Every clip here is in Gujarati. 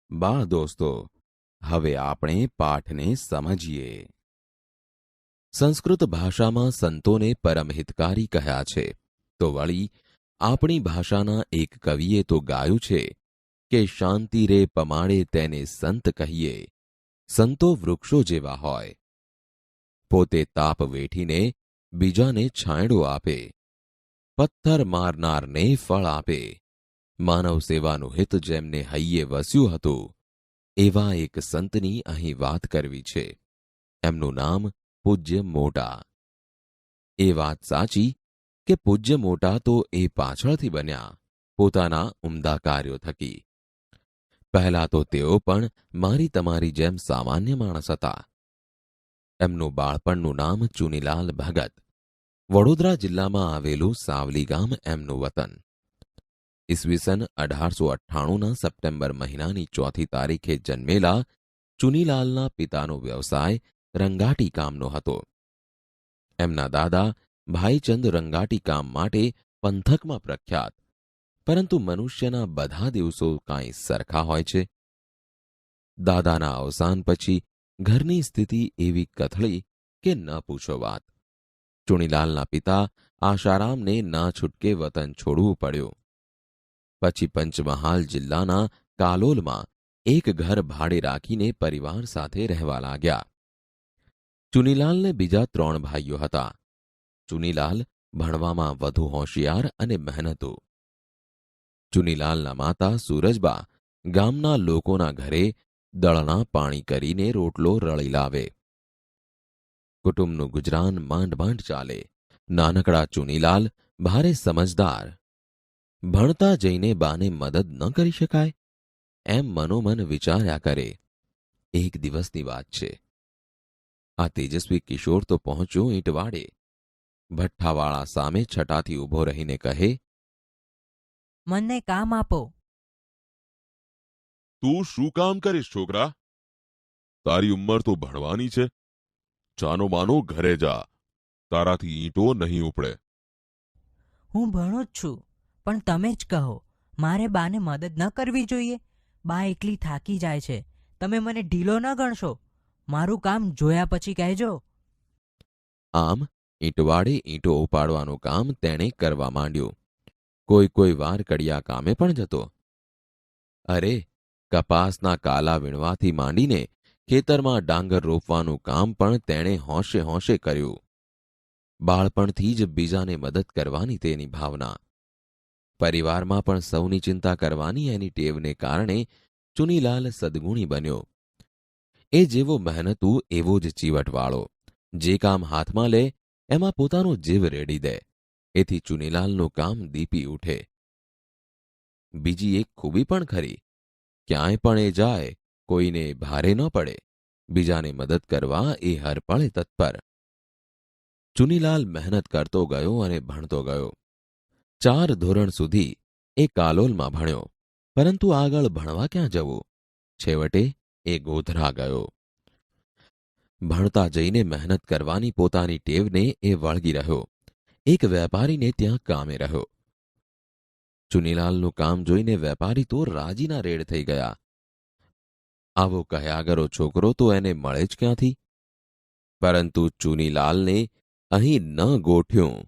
બા દોસ્તો, હવે આપણે પાઠને સમજીએ. સંસ્કૃત ભાષામાં સંતોને પરમહિતકારી કહ્યા છે, તો વળી આપણી ભાષાના એક કવિએ તો ગાયું છે કે શાંતિ રે પમાડે તેને સંત કહીએ, સંતો વૃક્ષો જેવા હોય. પોતે તાપ વેઠીને બીજાને છાંયડો આપે, પથ્થર મારનારને ફળ આપે, માનવ સેવાનું હિત જેમને હૈયે વસ્યું હતું, એવા એક સંતની અહીં વાત કરવી છે. એમનું નામ પૂજ્ય મોટા. એ વાત સાચી કે પૂજ્ય મોટા તો એ પાછળથી બન્યા, પોતાના ઉમદા કાર્યો થકી. પહેલા તો તેઓ પણ મારી તમારી જેમ સામાન્ય માણસ હતા. એમનું બાળપણનું નામ ચુનીલાલ ભગત. વડોદરા જિલ્લામાં આવેલું સાવલી ગામ એમનું વતન. ઈસવીસન 1898ના સપ્ટેમ્બર મહિનાની 4મી તારીખે જન્મેલા ચુનીલાલના પિતાનો વ્યવસાય રંગાટી કામનો હતો. એમના દાદા ભાઈચંદ રંગાટી કામ માટે પંથકમાં પ્રખ્યાત, પરંતુ મનુષ્યના બધા દિવસો કાંઈ સરખા હોય છે? દાદાના અવસાન પછી ઘરની સ્થિતિ એવી કથળી કે ન પૂછો વાત. ચુનીલાલના પિતા આશારામને ના છૂટકે વતન છોડવું પડ્યું. પછી પંચમહાલ જિલ્લાના કાલોલમાં એક ઘર ભાડે રાખીને પરિવાર સાથે રહેવા લાગ્યા. ચુનીલાલને બીજા 3 ભાઈઓ હતા. ચુનીલાલ ભણવામાં વધુ હોશિયાર અને મહેનતુ. ચુનીલાલના માતા સૂરજબા ગામના લોકોના ઘરે દળના પાણી કરીને રોટલો રળી લાવે. કુટુંબનું ગુજરાન માંડ માંડ ચાલે. નાનકડા ચુનીલાલ ભારે સમજદાર. ભણતા જઈને બાને મદદ ન કરી શકાય એમ મનોમન વિચાર્યા કરે. એક દિવસની વાત છે. આ તેજસ્વી કિશોર તો પહોંચ્યો ઈંટવાડે. ભઠ્ઠાવાળા સામે છટાથી ઊભો રહીને કહે, મને કામ આપો. તું શું કામ કરીશ છોકરા? તારી ઉંમર તો ભણવાની છે. ચાનો માનો ઘરે જા, તારાથી ઈંટો નહીં ઉપડે. હું ભણું જ છું, પણ તમે જ કહો, મારે બાને મદદ ન કરવી જોઈએ? બા એકલી થાકી જાય છે. તમે મને ઢીલો ન ગણશો. મારું કામ જોયા પછી કહેજો. આમ ઈંટવાડે ઈંટો ઉપાડવાનું કામ તેણે કરવા માંડ્યું. કોઈ વાર કડિયા કામે પણ જતો. અરે, કપાસના કાલા વીણવાથી માંડીને ખેતરમાં ડાંગર રોપવાનું કામ પણ તેણે હોંશે હોંશે કર્યું. બાળપણથી જ બીજાને મદદ કરવાની તેની ભાવના. પરિવારમાં પણ સૌની ચિંતા કરવાની એની ટેવને કારણે ચુનીલાલ સદગુણી બન્યો. એ જેવો મહેનતુ એવો જ ચીવટવાળો. જે કામ હાથમાં લે એમાં પોતાનો જીવ રેડી દે. એથી ચુનીલાલનું કામ દીપી ઉઠે. બીજી એક ખૂબી પણ ખરી. ક્યાંય પણ એ જાય કોઈને ભારે ન પડે. બીજાને મદદ કરવા એ હરપળે તત્પર. ચુનીલાલ મહેનત કરતો ગયો અને ભણતો ગયો. 4 ધોરણ સુધી એ કાલોલમાં ભણ્યો, પરંતુ આગળ ભણવા ક્યાં જવું? છેવટે એ ગોધરા ગયો. ભણતા જઈને મહેનત કરવાની પોતાની ટેવને એ વળગી રહ્યો. એક વેપારીને ત્યાં કામે રહ્યો. ચુનીલાલનું કામ જોઈને વેપારી તો રાજીના રેડ થઈ ગયા. આવો કહ્યાગરો છોકરો તો એને મળે જ ક્યાંથી? પરંતુ ચુનીલાલને અહીં ન ગોઠ્યું,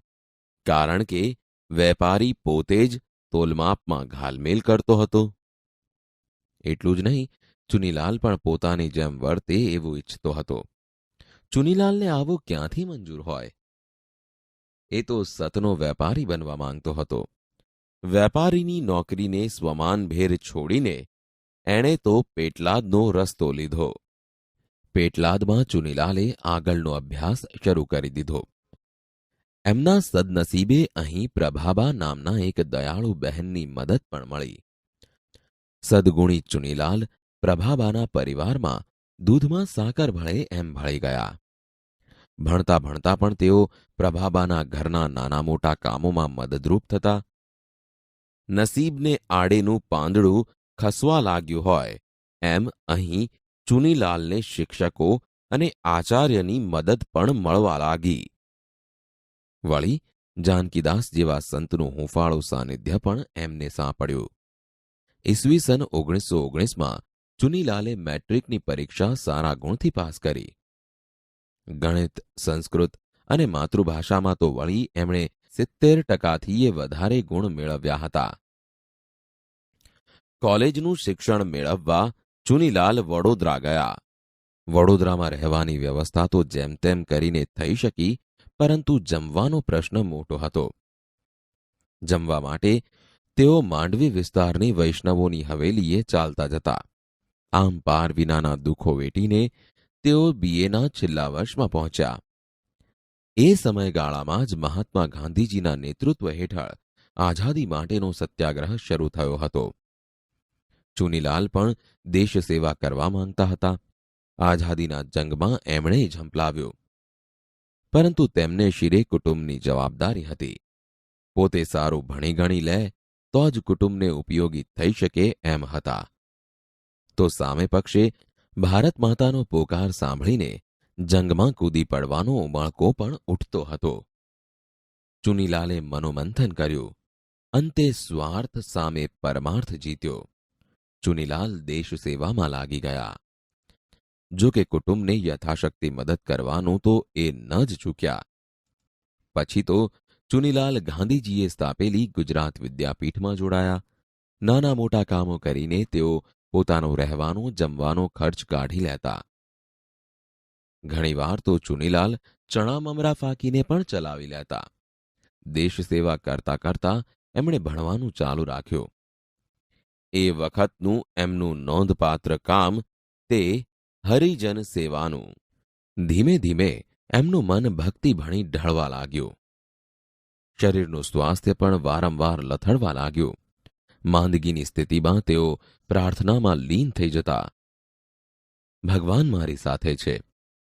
કારણ કે વેપારી પોતે જ તોલમાપમાં ઘાલમેલ કરતો હતો. એટલું જ નહીં, ચુનીલાલ પણ પોતાની જેમ વર્તે એવું ઈચ્છતો હતો. ચુનીલાલને આવું ક્યાંથી મંજૂર હોય? એ તો સતનો વેપારી બનવા માંગતો હતો. વેપારીની નોકરીને સ્વમાનભેર છોડીને એણે તો પેટલાદનો રસ્તો લીધો. પેટલાદમાં ચુનીલાલે આગળનો અભ્યાસ શરૂ કરી દીધો. એમના સદનસીબે અહીં પ્રભાબા નામના એક દયાળુ બહેનની મદદ પણ મળી. સદગુણી ચુનીલાલ પ્રભાબાના પરિવારમાં દૂધમાં સાકર ભળે એમ ભળી ગયા. ભણતા ભણતા પણ તેઓ પ્રભાબાના ઘરના નાના મોટા કામોમાં મદદરૂપ થતા. નસીબને આડેનું પાંદડું ખસવા લાગ્યું હોય એમ અહીં ચુનીલાલને શિક્ષકો અને આચાર્યની મદદ પણ મળવા લાગી. વળી જાનકીદાસ જેવા સંતનું હુંફાળું સાનિધ્ય પણ એમને સાંપડ્યું. ઈસવીસન 1919માં ચુનીલાલે મેટ્રિકની પરીક્ષા સારા ગુણથી પાસ કરી. ગણિત, સંસ્કૃત અને માતૃભાષામાં તો વળી એમણે 70%થી વધારે ગુણ મેળવ્યા હતા. કોલેજનું શિક્ષણ મેળવવા ચુનીલાલ વડોદરા ગયા. વડોદરામાં રહેવાની વ્યવસ્થા તો જેમ તેમ કરીને થઈ શકી, પરંતુ જમવાનો પ્રશ્ન મોટો હતો. જમવા માટે તેઓ માંડવી વિસ્તારની વૈષ્ણવોની હવેલીએ ચાલતા જતા. આમ પાર વિનાના દુઃખો વેઠીને તેઓ બીએના છેલ્લા વર્ષમાં પહોંચ્યા. એ સમયગાળામાં જ મહાત્મા ગાંધીજીના નેતૃત્વ હેઠળ આઝાદી માટેનો સત્યાગ્રહ શરૂ થયો હતો. ચુનીલાલ પણ દેશ સેવા કરવા માંગતા હતા. આઝાદીના જંગમાં એમણે ઝંપલાવ્યો. પરંતુ તેમને શિરે કુટુંબની જવાબદારી હતી. પોતે સારું ભણી ગણી લે તો જ કુટુંબને ઉપયોગી થઈ શકે એમ હતા. તો સામે પક્ષે ભારત માતાનો પોકાર સાંભળીને જંગમાં કૂદી પડવાનો ઉમાળકો પણ ઉઠતો હતો. ચુનીલાલે મનોમંથન કર્યું. અંતે સ્વાર્થ સામે પરમાર્થ જીત્યો. ચુનીલાલ દેશ સેવામાં લાગી ગયા. જો કે કુટુંબને યથાશક્તિ મદદ કરવાનું તો એ ન જ ચૂક્યા. પછી તો ચુનીલાલ ગાંધીજીએ સ્થાપેલી ગુજરાત વિદ્યાપીઠમાં જોડાયા. નાના મોટા કામો કરીને તેઓ પોતાનો રહેવાનો જમવાનો ખર્ચ કાઢી લેતા. ઘણીવાર તો ચુનીલાલ ચણા મમરા ફાંકીને પણ ચલાવી લેતા. દેશ સેવા કરતા કરતા એમણે ભણવાનું ચાલુ રાખ્યું. એ વખતનું એમનું નોંધપાત્ર કામ તે હરિજન સેવાનું. ધીમે ધીમે એમનું મન ભક્તિ ભણી ઢળવા લાગ્યું. શરીરનું સ્વાસ્થ્ય પણ વારંવાર લથડવા લાગ્યું. માંદગીની સ્થિતિમાં તેઓ પ્રાર્થનામાં લીન થઈ જતા. ભગવાન મારી સાથે છે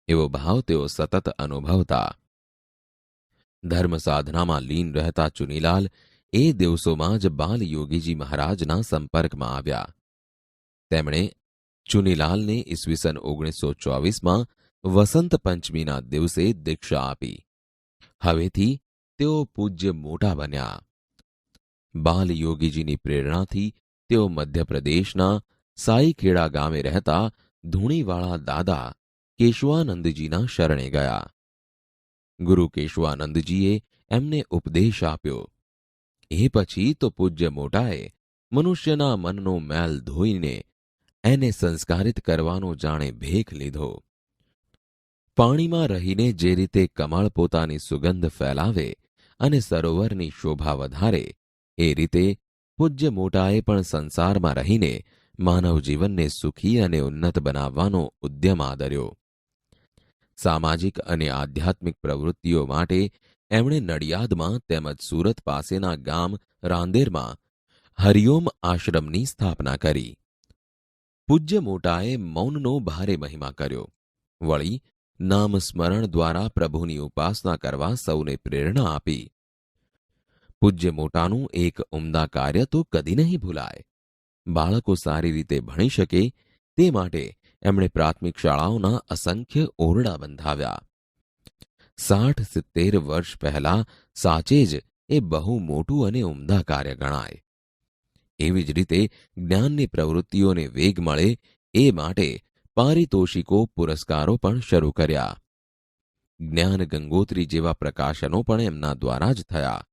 એવો ભાવ તેઓ સતત અનુભવતા. ધર્મ સાધનામાં લીન રહેતા ચુનીલાલ એ દિવસોમાં જ બાલ યોગીજી મહારાજના સંપર્કમાં આવ્યા. તેમણે ચુનીલાલને ઈસવીસન 1924માં વસંત પંચમીના દિવસે દીક્ષા આપી. હવેથી તેઓ પૂજ્ય મોટા બન્યા. બાલ યોગીજીની પ્રેરણાથી તેઓ મધ્યપ્રદેશના સાઈખેડા ગામે રહેતા ધૂણીવાળા દાદા કેશવાનંદજીના શરણે ગયા. ગુરુ કેશવાનંદજીએ એમને ઉપદેશ આપ્યો. એ પછી તો પૂજ્ય મોટાએ મનુષ્યના મનનો મેલ ધોઈને એને સંસ્કારિત કરવાનો જાણે ભેખ લીધો. પાણીમાં રહીને જે રીતે કમળ પોતાની સુગંધ ફેલાવે અને સરોવરની શોભા વધારે, એ રીતે પૂજ્ય મોટાએ પણ સંસારમાં રહીને માનવ જીવનને સુખી અને ઉન્નત બનાવવાનો ઉદ્યમ આદર્યો. સામાજિક અને આધ્યાત્મિક પ્રવૃત્તિઓ માટે એમણે નડિયાદમાં તેમજ સુરત પાસેના ગામ રાંદેરમાં હરિઓમ આશ્રમની સ્થાપના કરી. પૂજ્ય મોટાએ મૌનનો ભારે મહિમા કર્યો. વળી નામ સ્મરણ દ્વારા પ્રભુની ઉપાસના કરવા સૌને પ્રેરણા આપી. પૂજ્ય મોટાનું એક ઉમદા કાર્ય તો કદી નહીં ભૂલાય. બાળકો સારી રીતે ભણી શકે તે માટે એમણે પ્રાથમિક શાળાઓના અસંખ્ય ઓરડા બંધાવ્યા. 60-70 વર્ષ પહેલા સાચે જ એ બહુ મોટું અને ઉમદા કાર્ય ગણાય. એવી જ રીતે જ્ઞાનની પ્રવૃત્તિઓને વેગ મળે એ માટે પારિતોષિકો પુરસ્કારો પણ શરૂ કર્યા. જ્ઞાન ગંગોત્રી જેવા પ્રકાશનો પણ એમના દ્વારા જ થયા.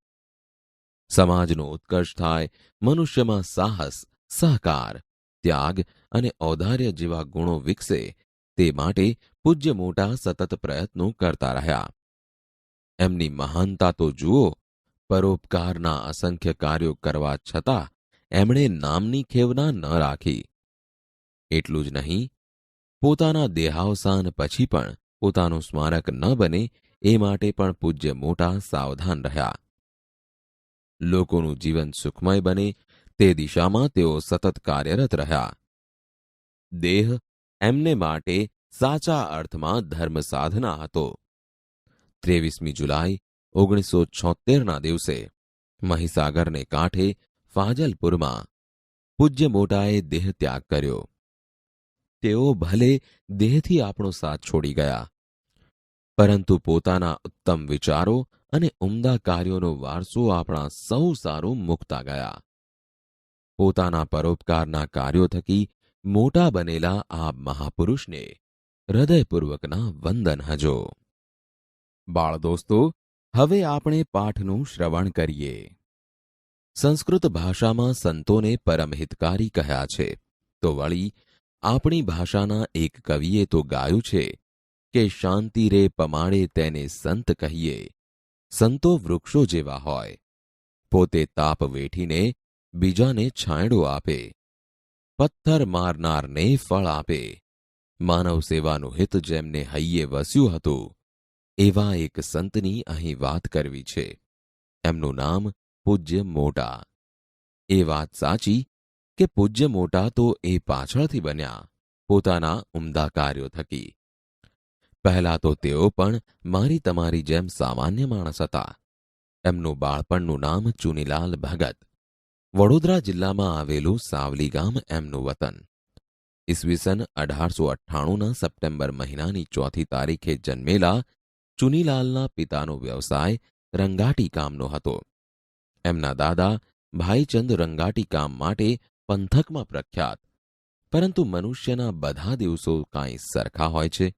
સમાજનો ઉત્કર્ષ થાય, મનુષ્યમાં સાહસ, સહકાર, ત્યાગ અને ઔદાર્ય જેવા ગુણો વિકસે તે માટે પૂજ્ય મોટા સતત પ્રયત્નો કરતા રહ્યા. એમની મહાનતા તો જુઓ. પરોપકારના અસંખ્ય કાર્યો કરવા છતાં એમણે નામની ખેવના ન રાખી. એટલું જ નહીં, પોતાના દેહાવસાન પછી પણ પોતાનું સ્મારક ન બને એ માટે પણ પૂજ્ય મોટા સાવધાન રહ્યા. લોકોનું જીવન સુખમય બને તે દિશામાં તેઓ સતત કાર્યરત રહ્યા. દેહ એમને માટે સાચા અર્થમાં ધર્મ સાધના હતો. 23મી જુલાઈ 1976ના દિવસે મહીસાગરને કાંઠે ફાજલપુરમાં પૂજ્ય મોટાએ દેહ ત્યાગ કર્યો. તેઓ ભલે દેહથી આપણો સાથ છોડી ગયા, પરંતુ પોતાના ઉત્તમ વિચારો અને ઉમદા કાર્યોનો વારસો આપણા સૌ સારું મૂકતા ગયા. પોતાના પરોપકારના કાર્યો થકી મોટા બનેલા આ મહાપુરુષને હૃદયપૂર્વકના વંદન હજો. બાળ દોસ્તો, હવે આપણે પાઠનું શ્રવણ કરીએ. સંસ્કૃત ભાષામાં સંતોને પરમહિતકારી કહ્યા છે, તો વળી આપણી ભાષાના એક કવિએ તો ગાયું છે કે શાંતિ રે પમાડે તેને સંત કહીએ. સંતો વૃક્ષો જેવા હોય, પોતે તાપ વેઠીને બીજાને છાંયડો આપે, પથ્થર મારનારને ફળ આપે. માનવ સેવાનું હિત જેમને હૈયે વસ્યું હતું, એવા એક સંતની અહીં વાત કરવી છે. એમનું નામ પૂજ્ય મોટા. એ વાત સાચી કે પૂજ્ય મોટા તો એ પાછળથી બન્યા, પોતાના ઉમદા કાર્યો થકી. પહેલા તો તેઓ પણ મારી તમારી જેમ સામાન્ય માણસ હતા. એમનું બાળપણનું નામ ચુનીલાલ ભગત. વડોદરા જિલ્લામાં આવેલું સાવલી ગામ એમનું વતન. ઈસવીસન 1898ના સપ્ટેમ્બર મહિનાની 4મી તારીખે જન્મેલા ચુનીલાલના પિતાનો વ્યવસાય રંગાટી કામનો હતો. એમના દાદા ભાઈચંદ રંગાટી કામ માટે પંથકમાં પ્રખ્યાત, પરંતુ મનુષ્યના બધા દિવસો કાંઈ સરખા હોય છે.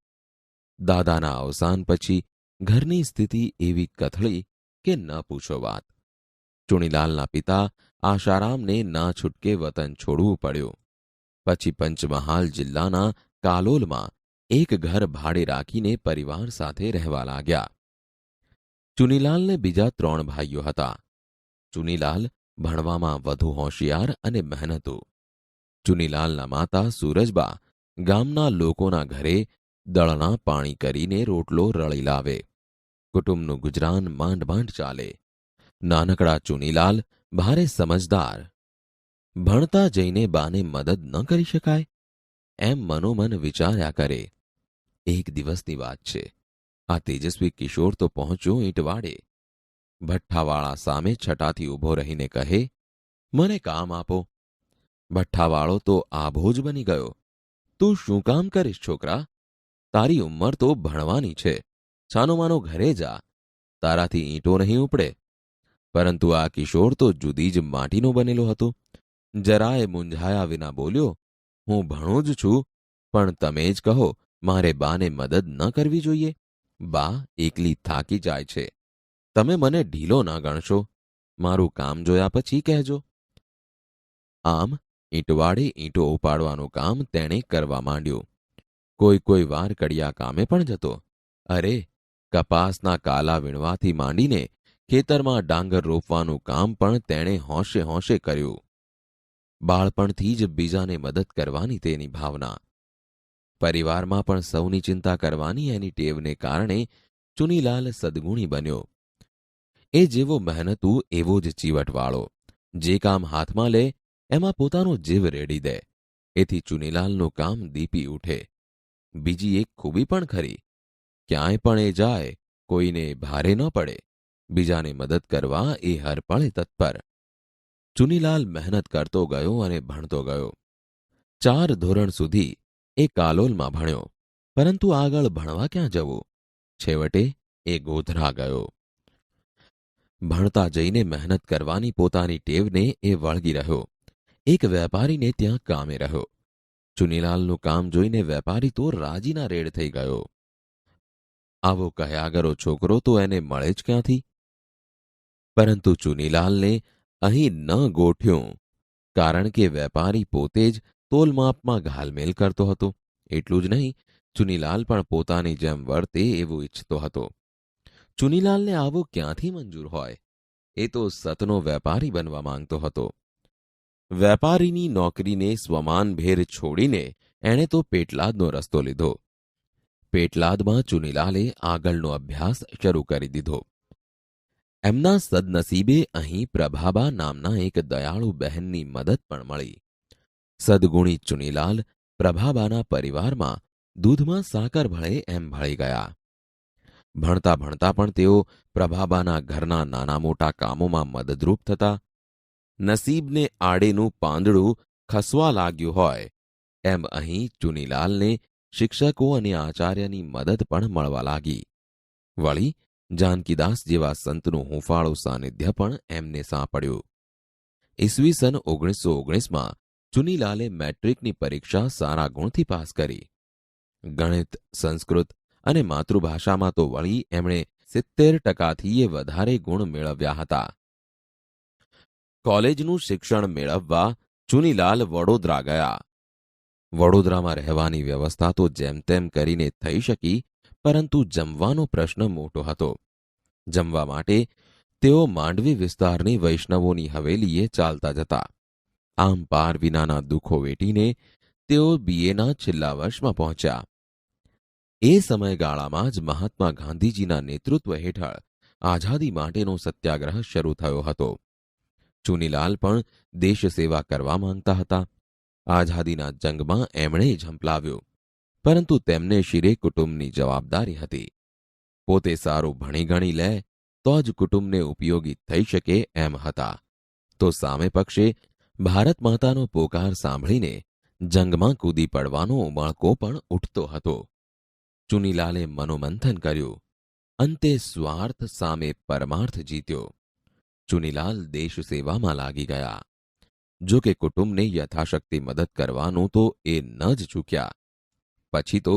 દાદાના અવસાન પછી ઘરની સ્થિતિ એવી કથળી કે ન પૂછો વાત. ચુનીલાલના પિતા આશારામને ના છૂટકે વતન છોડવું પડ્યું. પછી પંચમહાલ જિલ્લાના કાલોલમાં એક ઘર ભાડે રાખીને પરિવાર સાથે રહેવા લાગ્યા. ચુનીલાલને બીજા 3 ભાઈઓ હતા. ચુનીલાલ ભણવામાં વધુ હોશિયાર અને મહેનતુ. ચુનીલાલના માતા સૂરજબા ગામના લોકોના ઘરે દળના પાણી કરીને રોટલો રળી લાવે. કુટુંબનું ગુજરાન માંડ માંડ ચાલે. નાનકડા ચુનીલાલ ભારે સમજદાર. ભણતા જઈને બાને મદદ ન કરી શકાય એમ મનોમન વિચાર્યા કરે. એક દિવસની વાત છે. આ તેજસ્વી કિશોર તો પહોંચ્યો ઈંટવાડે. ભઠ્ઠાવાળા સામે છટાથી ઊભો રહીને કહે, મને કામ આપો. ભઠ્ઠાવાળો તો આભો જ બની ગયો. તું શું કામ કરીશ છોકરા? તારી ઉંમર તો ભણવાની છે. છાનોમાનો ઘરે જા, તારાથી ઈંટો નહીં ઉપડે. પરંતુ આ કિશોર તો જુદી જ માટીનો બનેલો હતો. જરાય મૂંઝાયા વિના બોલ્યો, હું ભણું જ છું, પણ તમે જ કહો મારે બાને મદદ ન કરવી જોઈએ. બા એકલી થાકી જાય છે. તમે મને ઢીલો ના ગણશો. મારું કામ જોયા પછી કહેજો. આમ ઈંટવાડે ઈંટો ઉપાડવાનું કામ તેણે કરવા માંડ્યું. કોઈ વાર કડિયા કામે પણ જતો. અરે, કપાસના કાલા વીણવાથી માંડીને ખેતરમાં ડાંગર રોપવાનું કામ પણ તેણે હોંશે હોંશે કર્યું. બાળપણથી જ બીજાને મદદ કરવાની તેની ભાવના. પરિવારમાં પણ સૌની ચિંતા કરવાની એની ટેવને કારણે ચુનીલાલ સદગુણી બન્યો. એ જેવો મહેનતુ એવો જ ચીવટવાળો. જે કામ હાથમાં લે એમાં પોતાનો જીવ રેડી દે. એથી ચુનીલાલનું કામ દીપી ઉઠે. બીજી એક ખૂબી પણ ખરી. ક્યાંય પણ એ જાય કોઈને ભારે ન પડે. બીજાને મદદ કરવા એ હરપળે તત્પર. ચુનીલાલ મહેનત કરતો ગયો અને ભણતો ગયો. 4 ધોરણ સુધી એ કાલોલમાં ભણ્યો, પરંતુ આગળ ભણવા ક્યાં જવું? છેવટે એ ગોધરા ગયો. ભણતા જઈને મહેનત કરવાની પોતાની ટેવને એ વળગી રહ્યો. એક વેપારીને ત્યાં કામે રહ્યો. ચુનીલાલનું કામ જોઈને વેપારી તો રાજીના રેડ થઈ ગયો. આવો કયાગરો છોકરો તો એને મળે જ ક્યાંથી? પરંતુ ચુનીલાલને અહીં ન ગોઠ્યું, કારણ કે વેપારી પોતે જ તોલમાપમાં ઘાલમેલ કરતો હતો. એટલું જ નહીં, ચુનીલાલ પણ પોતાની જેમ વર્તે એવું ઈચ્છતો હતો. ચુનીલાલને આવો ક્યાંથી મંજૂર હોય? એ તો સતનો વેપારી બનવા માંગતો હતો. વેપારીની નોકરીને સ્વમાનભેર છોડીને એણે તો પેટલાદનો રસ્તો લીધો. પેટલાદમાં ચુનીલાલે આગળનો અભ્યાસ શરૂ કરી દીધો. એમના સદનસીબે અહીં પ્રભાબા નામના એક દયાળુ બહેનની મદદ પણ મળી. સદગુણી ચુનીલાલ પ્રભાબાના પરિવારમાં દૂધમાં સાકર ભળે એમ ભળી ગયા. ભણતા ભણતા પણ તેઓ પ્રભાબાના ઘરના નાના મોટા કામોમાં મદદરૂપ થતા. નસીબને આડેનું પાંદડું ખસવા લાગ્યું હોય એમ અહીં ચુનીલાલને શિક્ષકો અને આચાર્યની મદદ પણ મળવા લાગી. વળી જાનકીદાસ જેવા સંતનું હૂંફાળું સાનિધ્ય પણ એમને સાંપડ્યું. ઈસવીસન 1919માં ચુનીલાલે મેટ્રિકની પરીક્ષા સારા ગુણથી પાસ કરી. ગણિત, સંસ્કૃત અને માતૃભાષામાં તો વળી એમણે 70%થી વધારે ગુણ મેળવ્યા હતા. કોલેજનું શિક્ષણ મેળવવા ચુનીલાલ વડોદરા ગયા. વડોદરામાં રહેવાની વ્યવસ્થા તો જેમ તેમ કરીને થઈ શકી, પરંતુ જમવાનો પ્રશ્ન મોટો હતો. જમવા માટે તેઓ માંડવી વિસ્તારની વૈષ્ણવોની હવેલીએ ચાલતા જતા. આમ પાર વિનાના દુઃખો વેઠીને તેઓ બીએના છેલ્લા વર્ષમાં પહોંચ્યા. એ સમયગાળામાં જ મહાત્મા ગાંધીજીના નેતૃત્વ હેઠળ આઝાદી માટેનો સત્યાગ્રહ શરૂ થયો હતો. ચુનીલાલ પણ દેશ સેવા કરવા માંગતા હતા. આઝાદીના જંગમાં એમણે ઝંપલાવ્યો, પરંતુ તેમને શિરે કુટુંબની જવાબદારી હતી. પોતે સારું ભણી ગણી લે તો જ કુટુંબને ઉપયોગી થઈ શકે એમ હતા. તો સામે પક્ષે ભારત માતાનો પોકાર સાંભળીને જંગમાં કૂદી પડવાનો ઉમળકો પણ ઉઠતો હતો. ચુનીલાલે મનોમંથન કર્યું. અંતે સ્વાર્થ સામે પરમાર્થ જીત્યો. ચુનીલાલ દેશ સેવામાં લાગી ગયા. જો કે કુટુંબને યથાશક્તિ મદદ કરવાનું તો એ ન જ ચૂક્યા. પછી તો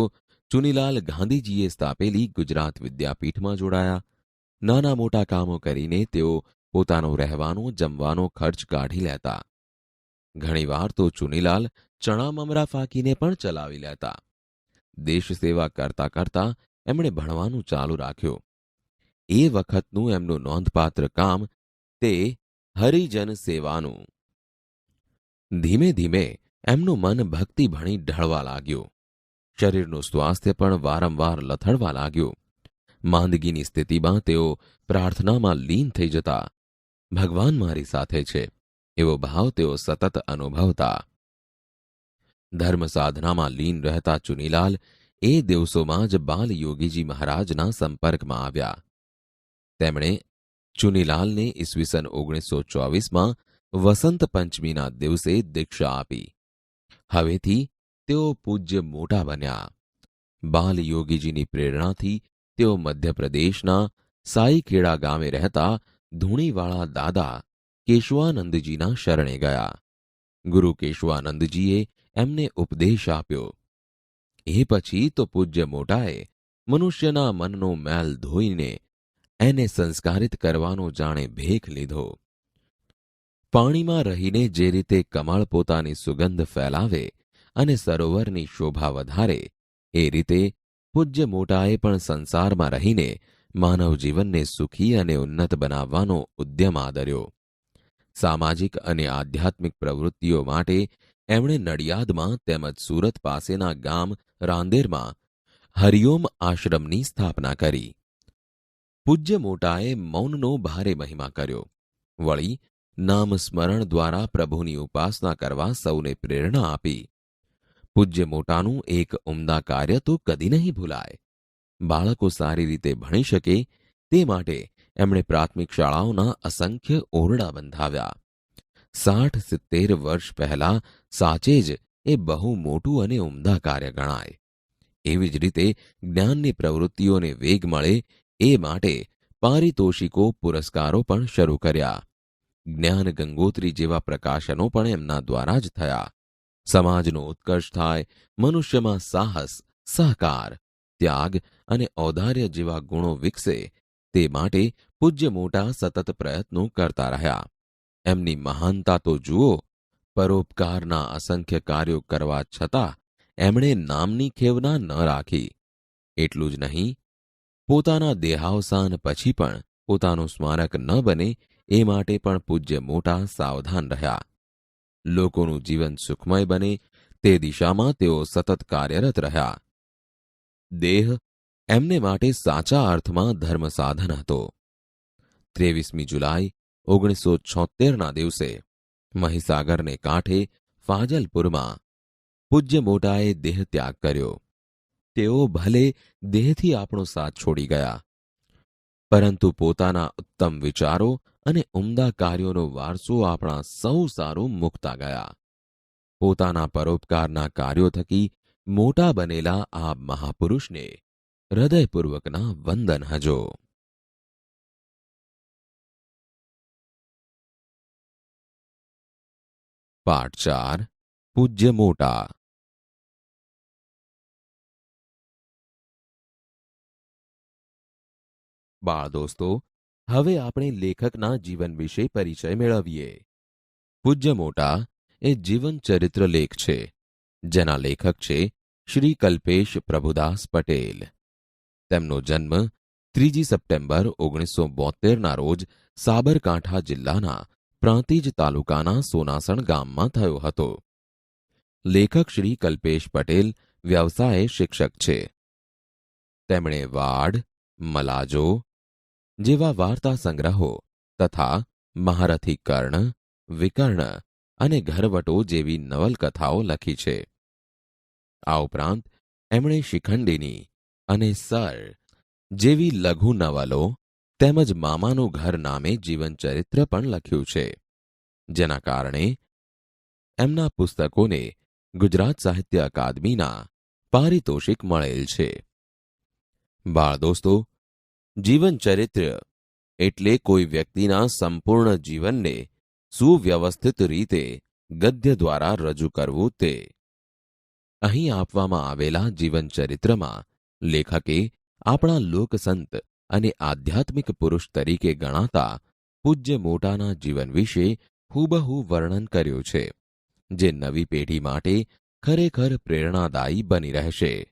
ચુનીલાલ ગાંધીજીએ સ્થાપેલી ગુજરાત વિદ્યાપીઠમાં જોડાયા. નાના મોટા કામો કરીને તેઓ પોતાનો રહેવાનો જમવાનો ખર્ચ કાઢી લેતા. ઘણીવાર તો ચુનીલાલ ચણા મમરા ફાંકીને પણ ચલાવી લેતા. દેશ સેવા કરતા કરતા એમણે ભણવાનું ચાલુ રાખ્યું. એ વખતનું એમનું નોંધપાત્ર કામ તે હરિજન સેવાનું. ધીમે ધીમે એમનું મન ભક્તિ ભણી ઢળવા લાગ્યું. શરીરનું સ્વાસ્થ્ય પણ વારંવાર લથડવા લાગ્યું. માંદગીની સ્થિતિમાં તેઓ પ્રાર્થનામાં લીન થઈ જતા. ભગવાન મારી સાથે છે એવો ભાવ તેઓ સતત અનુભવતા. ધર્મ સાધનામાં લીન રહેતા ચુનીલાલ એ દિવસોમાં જ બાલયોગીજી મહારાજના સંપર્કમાં આવ્યા. તેમણે ચુનીલાલને ઈસવીસન 1924માં વસંત પંચમીના દિવસે દીક્ષા આપી. હવેથી તેઓ પૂજ્ય મોટા બન્યા. બાલયોગીજીની પ્રેરણાથી તેઓ મધ્યપ્રદેશના સાઈખેડા ગામે રહેતા ધૂણીવાળા દાદા કેશવાનંદજીના શરણે ગયા. ગુરુ કેશવાનંદજીએ એમને ઉપદેશ આપ્યો. એ પછી તો પૂજ્ય મોટાએ મનુષ્યના મનનો મેલ ધોઈને એને સંસ્કારિત કરવાનો જાણે ભેખ લીધો. પાણીમાં રહીને જે રીતે કમળ પોતાની સુગંધ ફેલાવે અને સરોવરની શોભા વધારે, એ રીતે પૂજ્ય મોટાએ પણ સંસારમાં રહીને માનવ જીવનને સુખી અને ઉન્નત બનાવવાનો ઉદ્યમ આદર્યો. સામાજિક અને આધ્યાત્મિક પ્રવૃત્તિઓ માટે એમણે નડિયાદમાં તેમજ સુરત પાસેના ગામ રાંદેરમાં હરિઓમ આશ્રમની સ્થાપના કરી. પૂજ્ય મોટાએ મૌનનો ભારે મહિમા કર્યો. વળી નામ સ્મરણ દ્વારા પ્રભુની ઉપાસના કરવા સૌને પ્રેરણા આપી. પૂજ્ય મોટાનું એક ઉમદા કાર્ય તો કદી નહીં ભૂલાય. બાળકો સારી રીતે ભણી શકે તે માટે એમણે પ્રાથમિક શાળાઓના અસંખ્ય ઓરડા બંધાવ્યા. 60-70 વર્ષ પહેલા સાચે જ એ બહુ મોટું અને ઉમદા કાર્ય ગણાય. એવી જ રીતે જ્ઞાનની પ્રવૃત્તિઓને વેગ મળે એ માટે પારિતોષિકો પુરસ્કારો પણ શરૂ કર્યા. જ્ઞાન ગંગોત્રી જેવા પ્રકાશનો પણ એમના દ્વારા જ થયા. સમાજનો ઉત્કર્ષ થાય, મનુષ્યમાં સાહસ, સહકાર, ત્યાગ અને ઔદાર્ય જેવા ગુણો વિકસે તે માટે પૂજ્ય મોટા સતત પ્રયત્નો કરતા રહ્યા. એમની મહાનતા તો જુઓ. પરોપકારના અસંખ્ય કાર્યો કરવા છતાં એમણે નામની ખેવના ન રાખી. એટલું જ નહીં, પોતાના દેહાવસાન પછી પણ પોતાનું સ્મારક ન બને એ માટે પણ પૂજ્ય મોટા સાવધાન રહ્યા. લોકોનું જીવન સુખમય બને તે દિશામાં તેઓ સતત કાર્યરત રહ્યા. દેહ એમને માટે સાચા અર્થમાં ધર્મ સાધન હતો. 23મી જુલાઈ 1976ના દિવસે મહીસાગરને કાંઠે ફાજલપુરમાં પૂજ્ય મોટાએ દેહ ત્યાગ કર્યો. તેઓ ભલે દેહથી આપણો સાથ છોડી ગયા, પરંતુ પોતાના ઉત્તમ વિચારો અને ઉમદા કાર્યોનો વારસો આપણા સૌ સારું મૂકતા ગયા. પોતાના પરોપકારના કાર્યો થકી મોટા બનેલા આ મહાપુરુષને હૃદયપૂર્વકના વંદન હજો. પાઠ 4 પૂજ્ય મોટા. બાળ દોસ્તો, હવે આપણે લેખકના જીવન વિશે પરિચય મેળવીએ. પૂજ્ય મોટા એ જીવન ચરિત્ર લેખ છે, જેના લેખક છે શ્રી કલ્પેશ પ્રભુદાસ પટેલ. તેમનો જન્મ 3 સપ્ટેમ્બર 1972ના રોજ સાબરકાંઠા જિલ્લાના પ્રાંતિજ તાલુકાના સોનાસણ ગામમાં થયો હતો. લેખક શ્રી કલ્પેશ પટેલ વ્યવસાયે શિક્ષક છે. તેમણે વાડ, મલાજો જેવા વાર્તા સંગ્રહો તથા મહારથી કર્ણ, વિકર્ણ અને ઘરવટો જેવી નવલકથાઓ લખી છે. આ ઉપરાંત એમણે શિખંડીની અને સર જેવી લઘુ નવલો તેમજ મામાનું ઘર નામે જીવનચરિત્ર પણ લખ્યું છે, જેના કારણે એમના પુસ્તકોને ગુજરાત સાહિત્ય અકાદમીના પારિતોષિક મળેલ છે. બાળ દોસ્તો, જીવનચરિત્ર એટલે કોઈ વ્યક્તિના સંપૂર્ણ જીવનને સુવ્યવસ્થિત રીતે ગદ્ય દ્વારા રજૂ કરવું તે. અહીં આપવામાં આવેલા જીવનચરિત્રમાં લેખકે આપણા લોકસંત અને આધ્યાત્મિક પુરુષ તરીકે ગણાતા પૂજ્ય મોટાના જીવન વિશે હૂબહૂ વર્ણન કર્યું છે, જે નવી પેઢી માટે ખરેખર પ્રેરણાદાયી બની રહેશે.